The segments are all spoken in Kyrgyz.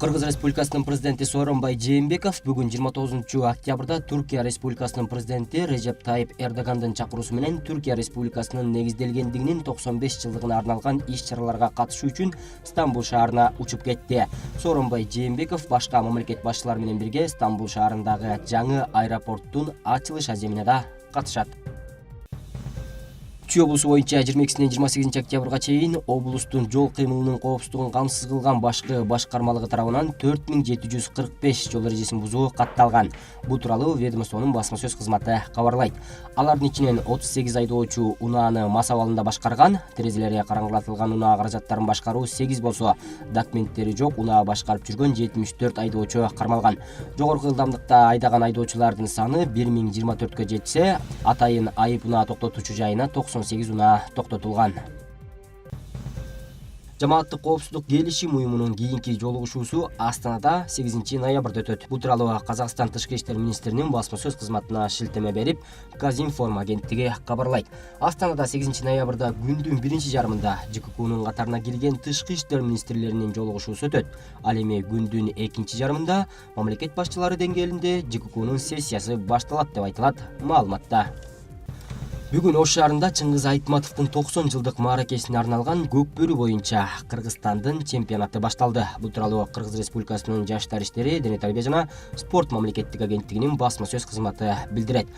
Кыргыз Республикасынын президенти Сооронбай Жээнбеков бүгүн 29-октябрда Түркия Республикасынын президенти Режеп Тайип Эрдогандын чакыруусу менен Түркия Республикасынын негизделгендигинин 95 жылдыгына арналган иш-чараларга катышуу үчүн Стамбул шаарына учуп кетти. Сооронбай Жээнбеков башка мамлекет башчылары менен бирге Стамбул шаарындагы жаңы аэропорттун ачылыш аземине да катышат. Чүй облусу боюнча 22-28 октябрга чейин облустун жол кыймылынын коопсуздугун камсыз кылган башкы башкармалыгы тарабынан 4745 жол эрежесин бузуу катталган. Бул тууралуу ведомствонун басма сөз кызматы кабарлайт. Алардын ичинен 38 айдоочу унааны мас абалында башкарган, терезелери караңгылатылган унаа каражаттарын башкаруу 8 болсо, документтери жок унаа башкарып жүргөн 74 айдоочу кармалган. Жогорку ылдамдыкта айдаган айдоочулардын саны 1024кө жетсе, атайын айып унаа токтотуучу жайына 98 унаа токтотулган. Жамааттык коопсуздук келишим уюмунун кийинки жолугушуусу Астанада 8 ноябрда өтөт. Бул тууралуу Казакстан Тышкы иштер министринин басма сөз кызматына шилтеме берип, Казинформ агенттиги кабарлайт. Астанада 8 ноябрда күндүн биринчи жарымында ЖККнун катарына кирген тышкы иштер министрлеринин жолугушуусу өтөт. Ал эми күндүн экинчи жарымында мамлекет башчылары деңгээлинде ЖККнун сессиясы башталат деп айтылат маалыматта. Бүгүн Ош шаарында Чыңгыз Айтматовдун 90 жылдык мааракесине арналган көкбөрү боюнча Кыргызстандын чемпионаты башталды. Бул тууралуу Кыргыз Республикасынын жаштар иштери, дене тарбия жана спорт мамлекеттик агенттигинин басма сөз кызматы билдирет.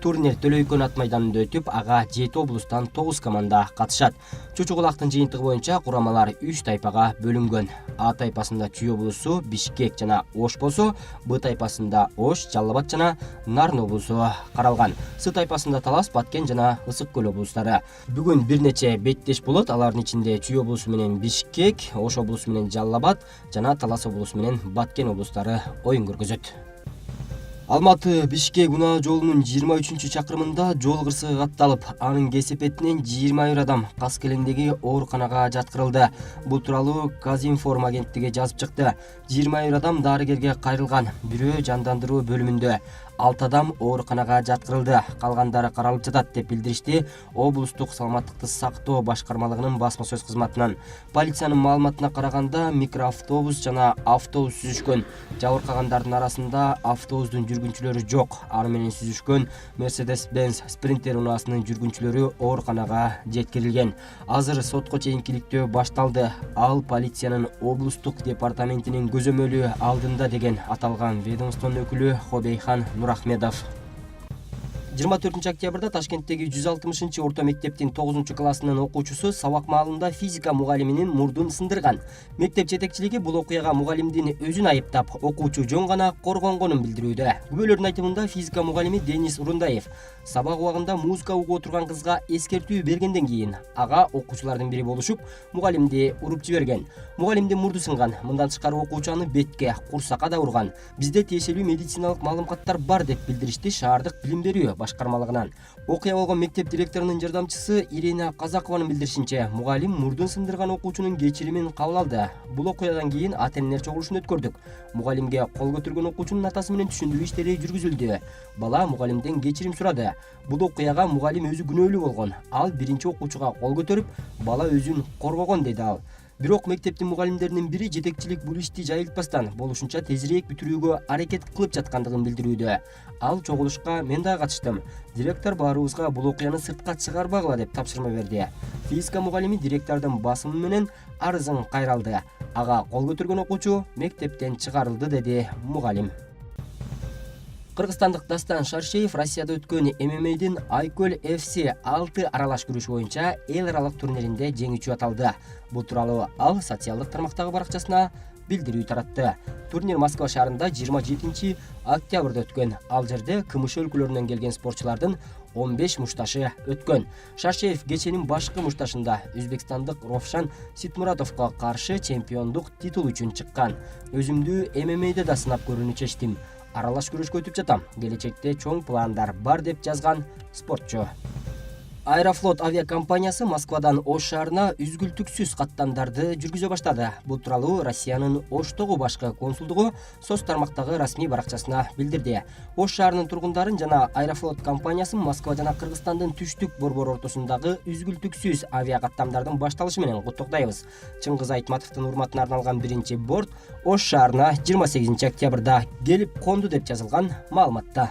Турнир Төлөйкөн ат майданында өтүп, ага 7 облустан 9 команда катышат. Чучугулактын жыйынтыгы боюнча курамалар 3 тайпага бөлүнгөн. А тайпасында Чүй облусу, Бишкек жана Ош болсо, Б тайпасында Ош, Жалал Абад жана Нарын облусу каралган. С тайпасында Талас, Баткен жана Ысык көл облустары. Бүгүн бир нече беттеш болот. Алардын ичинде Чүй облусу менен Бишкек, Ош облусу менен Жалал Абад жана Талас облусу менен Баткен облустары оюн көргөзөт. Алматы Бишкек унаа жолунун 23-чакырымында жол кырсыгы катталып, анын кесепетинен 20 адам кас келеңдеги ооруканага жаткырылды. Бул тууралуу Казинформ агенттиги жазып чыкты. 20 адам дарыгерге кайрылган, бирөө жандандыруу бөлүмүндө. 6 адам ооруканага жаткырылды, калгандары каралып жатат деп билдиришти облустук саламаттыкты сактоо башкармалыгынын басма сөз кызматынан. Полициянын маалыматына караганда микроавтобус жана автобус сүзүшкөн. Жабыркагандардын арасында автобустун жүргүнчүлөрү жок. Аны менен сүзүшкөн Mercedes-Benz Sprinter унаасынын жүргүнчүлөрү ооруканага жеткирилген. Азыр сотко чейинкиликтөө башталды. Ал полициянын облустук департаментинин көзөмөлү алдында деген аталган ведомствонун өкүлү Хобейхан Ахмедов. 24 октябрда Ташкенттеги 160 орто мектептин 9 классынын окуучусу сабак маалында физика мугалиминин мурдун сындырган. Мектеп жетекчилиги бул окуяга мугалимдин өзүн айыптап, окуучу жөн гана коргонгонун билдирүүдө. Күбөлөрдүн айтымында физика мугалими Денис Урундаев сабак убагында музыка угуп отурган кызга эскертүү бергенден кийин ага окуучулардын бири болушуп, мугалимди уруп жиберген. Мугалимдин мурду сынган. Мындан тышкары окуучу аны бетке, курсакка да урган. Бизде тиешелүү медициналык маалыматтар бар деп билдиришти шаардык билим берүү башкармалыгынан. Окуя болгон мектеп директорунун жардамчысы Ирина Казакованын билдиришинче, мугалим мурдун сындырган окуучунун кечиримин кабыл алды. Бул окуядан кийин ата-энелер чогулушун өткөрдүк. Мугалимге кол көтөргөн окуучунун атасы менен түшүндүрүү иштери жүргүзүлдү. Бала мугалимден кечирим сурады. Бул окуяга мугалим өзү күнөөлүү болгон. Ал биринчи окуучуга кол көтөрүп, бала өзүн коргогон деди ал. Бирок мектептин мугалимдеринин бири жетекчилик бул ишти жайылтпастан болушунча тезирээк бүтүрүүгө аракет кылып жаткандыгын билдирүүдө. Ал чогулушка мен да катыштым. Директор баарыбызга бул окуяны сыртка чыгарбагыла деп тапшырма берди. Физика мугалими директордун басымы менен арызын кайралды. Ага кол көтөргөн окуучу мектептен чыгарылды, деди мугалим. Кыргызстандык Дастан Шаршеев Россияда өткөн ММА'дин Айкөл FC 6 аралаш күрөш боюнча эл аралык турниринде жеңүүчү аталды. Бул тууралуу ал социалдык тармактагы баракчасына билдирүү таратты. Турнир Москва шаарында 27 октябрда өткөн. Ал жерде КМШ өлкөлөрүнөн келген спортчулардын 15 мушташы өткөн. Шаршеев кеченин башкы мушташында өзбекстандык Ровшан Ситмуратовго каршы чемпиондук титул үчүн чыккан. Өзүмдү ММА'да да сынап көрүүнү чечтим. Аралаш күрөшкө өтүп жатам. Келечекте чоң пландар бар деп жазган спортчу. Аэрофлот авиакомпаниясы Москвадан Ош шаарына үзгүлтүксүз каттамдарды жүргүзө баштады. Бул тууралуу Россиянын Оштогу башкы консулдугу соц тармактагы расмий баракчасына билдирди. Ош шаарынын тургундарын жана Аэрофлот компаниясын Москва жана Кыргызстандын түштүк борбору ортосундагы үзгүлтүксүз авиакаттамдардын башталышы менен куттуктайбыз. Чыңгыз Айтматовдун урматына арналган биринчи борт Ош шаарына 28 октябрда келип конду деп жазылган маалыматта.